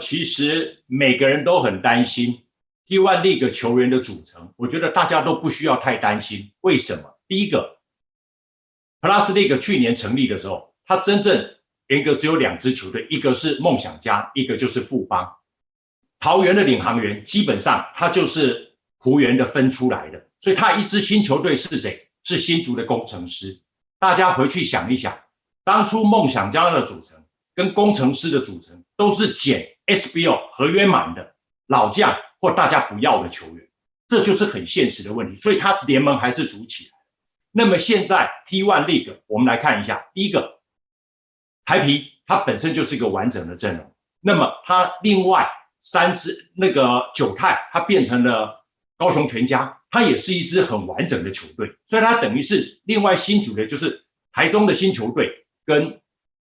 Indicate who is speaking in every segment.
Speaker 1: 其实每个人都很担心 T1 League 球员的组成，我觉得大家都不需要太担心。为什么？第一个 ，Plus League 去年成立的时候，它真正严格只有2支球队，一个是梦想家，一个就是富邦。桃园的领航员基本上他就是湖人的分出来的，所以他一支新球队是谁？是新竹的工程师。大家回去想一想，当初梦想家的组成跟工程师的组成都是捡 SBL 合约满的老将或大家不要的球员，这就是很现实的问题。所以他联盟还是组起来。那么现在 T1 League 我们来看一下，第一个台啤它本身就是一个完整的阵容，那么它另外3支那个九泰它变成了高雄全家，它也是一支很完整的球队，所以它等于是另外新组的就是台中的新球队跟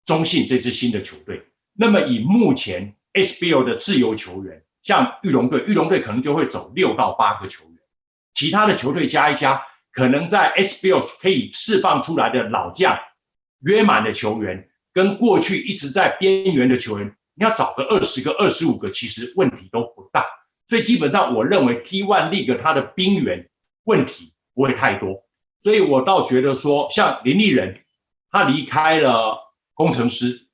Speaker 1: 中信这支新的球队。那么以目前 SBL 的自由球员，像玉龙队可能就会走6到8个球员，其他的球队加一加，可能在 SBL 可以释放出来的老将约满的球员，跟过去一直在边缘的球员，你要找个20个、25个，其实问题都不大。所以基本上我认为 T1 League 它的兵源问题不会太多，所以我倒觉得说，像林立人他离开了工程师，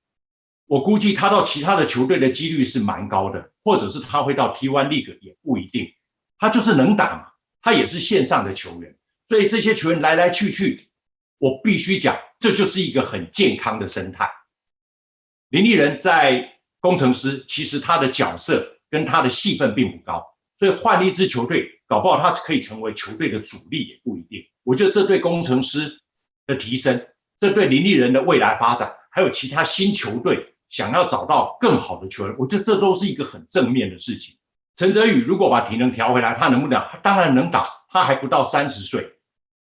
Speaker 1: 我估计他到其他的球队的几率是蛮高的，或者是他会到 T1 League 也不一定，他就是能打嘛，他也是线上的球员，所以这些球员来来去去，我必须讲，这就是一个很健康的生态。林立人在工程师其实他的角色跟他的戏份并不高，所以换一支球队，搞不好他可以成为球队的主力也不一定。我觉得这对工程师的提升，这对林立人的未来发展，还有其他新球队想要找到更好的球员，我觉得这都是一个很正面的事情。陈哲宇如果把体能调回来，他能不能打？他当然能打，他还不到30岁，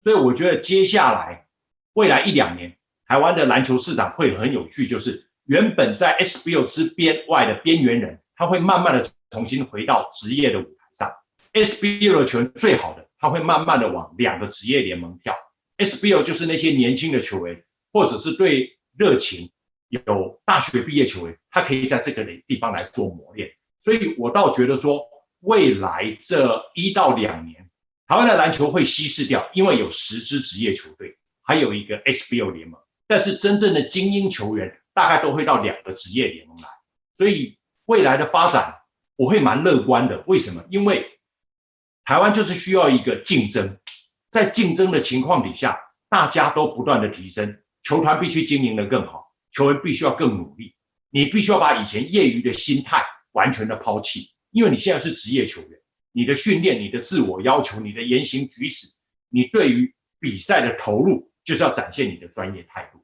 Speaker 1: 所以我觉得接下来未来1-2年，台湾的篮球市场会很有趣，就是原本在 SBL 之边外的边缘人，他会慢慢的重新回到职业的舞台上。SBL 的球员最好的，他会慢慢的往2个职业联盟跳。SBL 就是那些年轻的球员，或者是对热情有大学毕业球员，他可以在这个地方来做磨练。所以我倒觉得说，未来这1到2年，台湾的篮球会稀释掉，因为有10支职业球队，还有一个 SBL 联盟。但是真正的精英球员大概都会到2个职业联盟来，所以未来的发展我会蛮乐观的。为什么？因为台湾就是需要一个竞争，在竞争的情况底下，大家都不断的提升，球团必须经营得更好，球员必须要更努力，你必须要把以前业余的心态完全的抛弃，因为你现在是职业球员，你的训练、你的自我要求、你的言行举止，你对于比赛的投入，就是要展现你的专业态度。